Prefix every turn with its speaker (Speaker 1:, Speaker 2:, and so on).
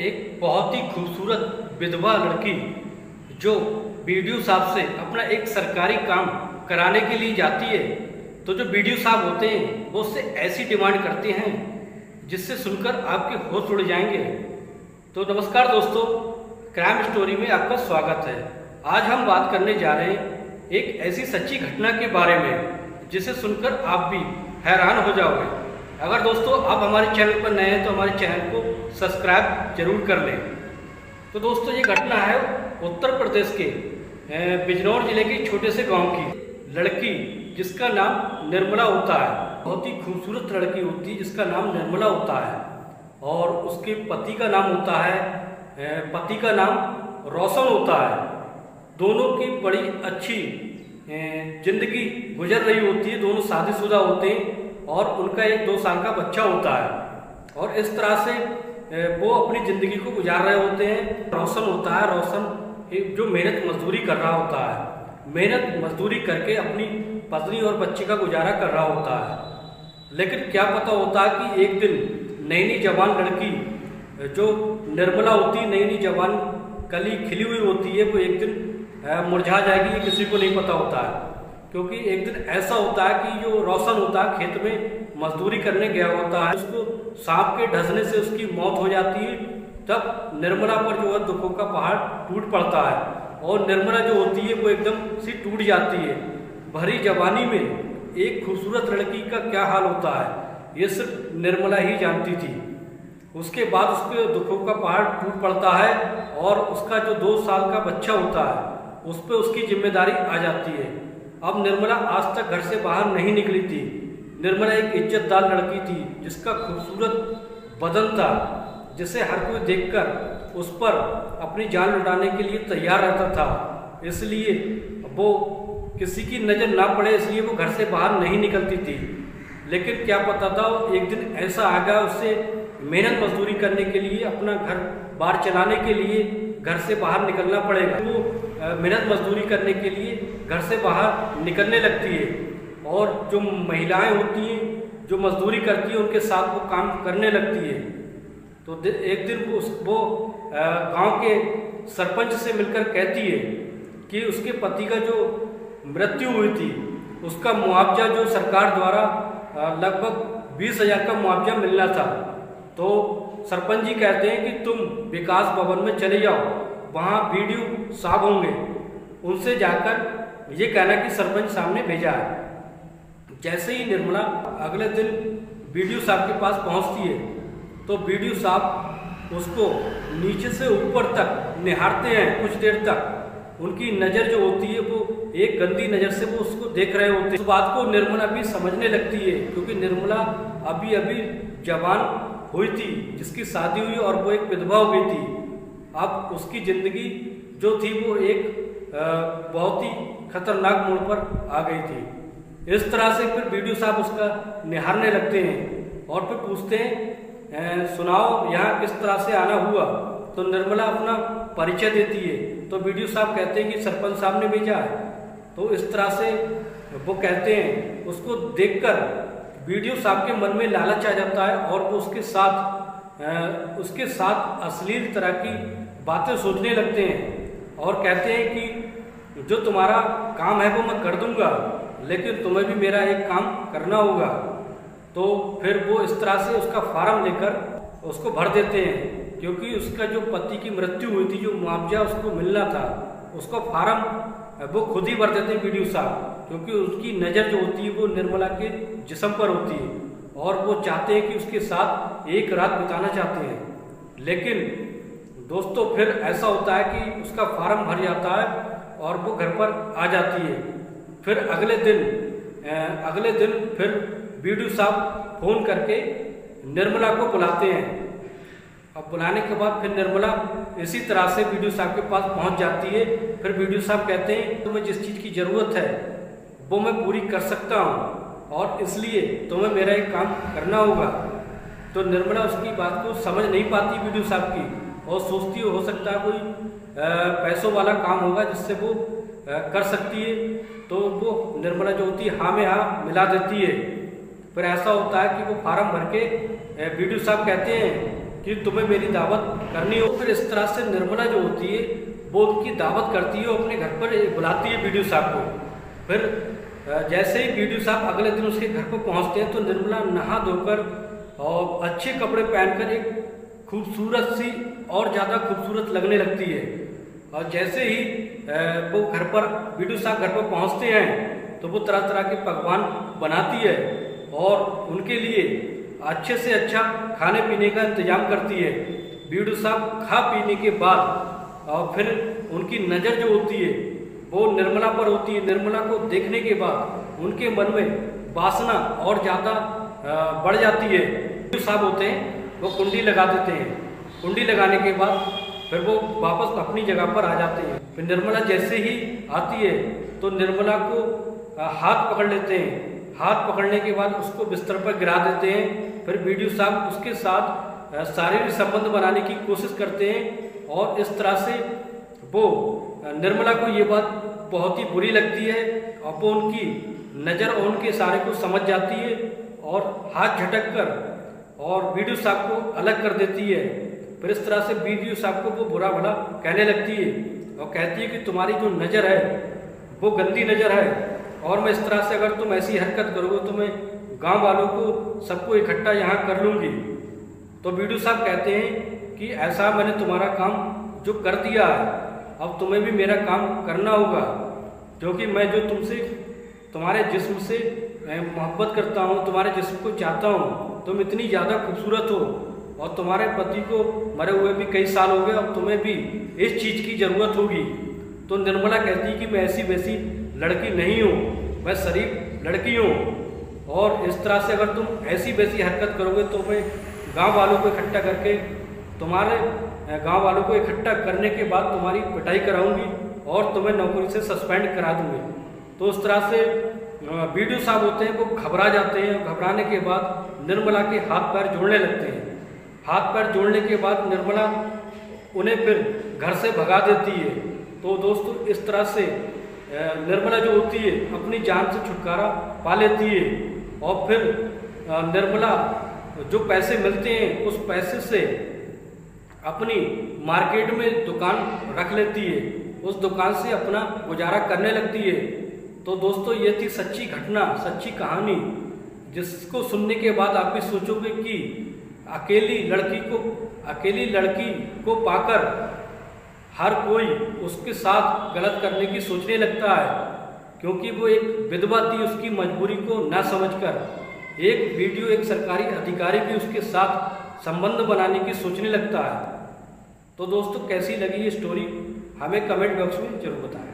Speaker 1: एक बहुत ही खूबसूरत विधवा लड़की जो बीडीओ साहब से अपना एक सरकारी काम कराने के लिए जाती है, तो जो बीडीओ साहब होते हैं वो उससे ऐसी डिमांड करते हैं जिससे सुनकर आपके होश उड़ जाएंगे। तो नमस्कार दोस्तों, क्राइम स्टोरी में आपका स्वागत है। आज हम बात करने जा रहे हैं एक ऐसी सच्ची घटना के बारे में जिसे सुनकर आप भी हैरान हो जाओगे। अगर दोस्तों आप हमारे चैनल पर नए हैं तो हमारे चैनल को सब्सक्राइब जरूर कर लें। तो दोस्तों ये घटना है उत्तर प्रदेश के बिजनौर जिले के छोटे से गांव की लड़की जिसका नाम निर्मला होता है। बहुत ही खूबसूरत लड़की होती है जिसका नाम निर्मला होता है और उसके पति का नाम रोशन होता है। दोनों की बड़ी अच्छी जिंदगी गुजर रही होती है, दोनों शादीशुदा होते हैं और उनका एक 2 साल का बच्चा होता है और इस तरह से वो अपनी ज़िंदगी को गुजार रहे होते हैं। रोशन जो मेहनत मजदूरी कर रहा होता है, मेहनत मजदूरी करके अपनी पत्नी और बच्चे का गुजारा कर रहा होता है। लेकिन क्या पता होता है कि एक दिन नई जवान लड़की जो निर्मला होती है, नई जवान कली खिली हुई होती है, वो एक दिन मुरझा जाएगी, ये किसी को नहीं पता होता है। क्योंकि एक दिन ऐसा होता है कि जो रोशन होता है खेत में मजदूरी करने गया होता है, उसको सांप के डसने से उसकी मौत हो जाती है। तब निर्मला पर जो है दुखों का पहाड़ टूट पड़ता है और निर्मला जो होती है वो एकदम सी टूट जाती है। भरी जवानी में एक खूबसूरत लड़की का क्या हाल होता है ये सिर्फ निर्मला ही जानती थी। उसके बाद उसके दुखों का पहाड़ टूट पड़ता है और उसका जो 2 साल का बच्चा होता है उस पर उसकी जिम्मेदारी आ जाती है। अब निर्मला आज तक घर से बाहर नहीं निकली थी। निर्मला एक इज्जतदार लड़की थी जिसका खूबसूरत बदन था, जिसे हर कोई देखकर उस पर अपनी जान लुटाने के लिए तैयार रहता था। इसलिए वो किसी की नज़र ना पड़े इसलिए वो घर से बाहर नहीं निकलती थी। लेकिन क्या पता था एक दिन ऐसा आ गया उसे मेहनत मजदूरी करने के लिए, अपना घर बार चलाने के लिए घर से बाहर निकलना पड़ेगा। वो मेहनत मजदूरी करने के लिए घर से बाहर निकलने लगती है और जो महिलाएं होती हैं जो मजदूरी करती हैं उनके साथ वो काम करने लगती है। तो एक दिन वो गांव के सरपंच से मिलकर कहती है कि उसके पति का जो मृत्यु हुई थी उसका मुआवजा जो सरकार द्वारा लगभग 20,000 का मुआवजा मिलना था। तो सरपंच जी कहते हैं कि तुम विकास भवन में चले जाओ, वहाँ बीडीओ साहब होंगे, उनसे जाकर ये कहना कि सरपंच साहब ने भेजा है। जैसे ही निर्मला अगले दिन बीडीओ साहब के पास पहुँचती है तो बीडीओ साहब उसको नीचे से ऊपर तक निहारते हैं। कुछ देर तक उनकी नज़र जो होती है वो एक गंदी नज़र से वो उसको देख रहे होते हैं। इस बात को निर्मला भी समझने लगती है क्योंकि निर्मला अभी जवान हुई थी, जिसकी शादी हुई और वो एक विधवा हो गई थी। अब उसकी ज़िंदगी जो थी वो एक बहुत ही खतरनाक मोड़ पर आ गई थी। इस तरह से फिर बीडीओ साहब उसका निहारने लगते हैं और फिर पूछते हैं सुनाओ यहाँ किस तरह से आना हुआ। तो निर्मला अपना परिचय देती है तो बीडीओ साहब कहते हैं कि सरपंच साहब ने भेजा है। तो इस तरह से वो कहते हैं, उसको देखकर बीडीओ साहब के मन में लालच आ जाता है और वो उसके साथ अश्लील तरह की बातें सोचने लगते हैं और कहते हैं कि जो तुम्हारा काम है वो मैं कर दूंगा, लेकिन तुम्हें भी मेरा एक काम करना होगा। तो फिर वो इस तरह से उसका फार्म लेकर उसको भर देते हैं क्योंकि उसका जो पति की मृत्यु हुई थी, जो मुआवजा उसको मिलना था, उसका फार्म वो खुद ही भर देते हैं बीडीओ साहब, क्योंकि उसकी नज़र जो होती है वो निर्मला के जिस्म पर होती है और वो चाहते हैं कि उसके साथ एक रात बिताना चाहते हैं। लेकिन दोस्तों फिर ऐसा होता है कि उसका फार्म भर जाता है और वो घर पर आ जाती है। फिर अगले दिन फिर बीडीओ साहब फ़ोन करके निर्मला को बुलाते हैं। अब बुलाने के बाद फिर निर्मला इसी तरह से बीडीओ साहब के पास पहुंच जाती है। फिर बीडीओ साहब कहते हैं तुम्हें जिस चीज़ की ज़रूरत है वो मैं पूरी कर सकता हूं और इसलिए तुम्हें मेरा एक काम करना होगा। तो निर्मला उसकी बात को समझ नहीं पाती बीडीओ साहब की और सोचती हो सकता है कोई पैसों वाला काम होगा जिससे वो कर सकती है। तो वो निर्मला जो होती है हाँ में हाँ मिला देती है। फिर ऐसा होता है कि वो फार्म भर के बीडीओ साहब कहते हैं कि तुम्हें मेरी दावत करनी हो। फिर इस तरह से निर्मला जो होती है वो उनकी दावत करती है, वो अपने घर पर बुलाती है बीडीओ साहब को। फिर जैसे ही बीडीओ साहब अगले दिन उसके घर पर पहुंचते हैं तो निर्मला नहा धोकर और अच्छे कपड़े पहनकर एक खूबसूरत सी और ज़्यादा खूबसूरत लगने लगती है। और जैसे ही वो घर पर बीडीओ साहब घर पर पहुंचते हैं तो वो तरह तरह के पकवान बनाती है और उनके लिए अच्छे से अच्छा खाने पीने का इंतजाम करती है। बीडीओ साहब खा पीने के बाद और फिर उनकी नज़र जो होती है वो निर्मला पर होती है। निर्मला को देखने के बाद उनके मन में वासना और ज़्यादा बढ़ जाती है। बीडीओ साहब होते हैं वो कुंडी लगा देते हैं। कुंडी लगाने के बाद फिर वो वापस अपनी जगह पर आ जाते हैं। फिर निर्मला जैसे ही आती है तो निर्मला को हाथ पकड़ लेते हैं। हाथ पकड़ने के बाद उसको बिस्तर पर गिरा देते हैं। फिर बीडीओ साहब उसके साथ शारीरिक संबंध बनाने की कोशिश करते हैं और इस तरह से वो निर्मला को ये बात बहुत ही बुरी लगती है और वो उनकी नज़र और उनके इशारे को समझ जाती है और हाथ झटक कर और बीडीओ साहब को अलग कर देती है। फिर इस तरह से बीडीओ साहब को वो बुरा भला कहने लगती है और कहती है कि तुम्हारी जो नज़र है वो गंदी नज़र है और मैं इस तरह से अगर तुम ऐसी हरकत करोगे तो मैं गांव वालों को सबको इकट्ठा यहाँ कर लूँगी। तो बीडीओ साहब कहते हैं कि ऐसा मैंने तुम्हारा काम जो कर दिया है, अब तुम्हें भी मेरा काम करना होगा, क्योंकि मैं जो तुमसे तुम्हारे जिस्म से मोहब्बत करता हूँ, तुम्हारे जिस्म को चाहता हूँ। तुम इतनी ज़्यादा खूबसूरत हो और तुम्हारे पति को मरे हुए भी कई साल हो गए, अब तुम्हें भी इस चीज़ की ज़रूरत होगी। तो निर्मला कहती है कि मैं ऐसी वैसी लड़की नहीं हूँ, मैं शरीफ लड़की हूँ और इस तरह से अगर तुम ऐसी वैसी हरकत करोगे तो मैं गांव वालों को इकट्ठा करके तुम्हारे गांव वालों को इकट्ठा करने के बाद तुम्हारी पिटाई कराऊंगी और तुम्हें नौकरी से सस्पेंड करा दूंगी। तो उस तरह से बीडीओ साहब होते हैं वो घबरा जाते हैं। घबराने के बाद निर्मला के हाथ पैर जोड़ने लगते हैं। हाथ पैर जोड़ने के बाद निर्मला उन्हें फिर घर से भगा देती है। तो दोस्तों इस तरह से निर्मला जो होती है अपनी जान से छुटकारा पा लेती है और फिर निर्मला जो पैसे मिलते हैं उस पैसे से अपनी मार्केट में दुकान रख लेती है, उस दुकान से अपना गुजारा करने लगती है। तो दोस्तों ये थी सच्ची घटना, सच्ची कहानी, जिसको सुनने के बाद आप भी सोचोगे कि अकेली लड़की को पाकर हर कोई उसके साथ गलत करने की सोचने लगता है, क्योंकि वो एक विधवा थी। उसकी मजबूरी को न समझकर एक सरकारी अधिकारी भी उसके साथ संबंध बनाने की सोचने लगता है। तो दोस्तों कैसी लगी ये स्टोरी हमें कमेंट बॉक्स में जरूर बताएं।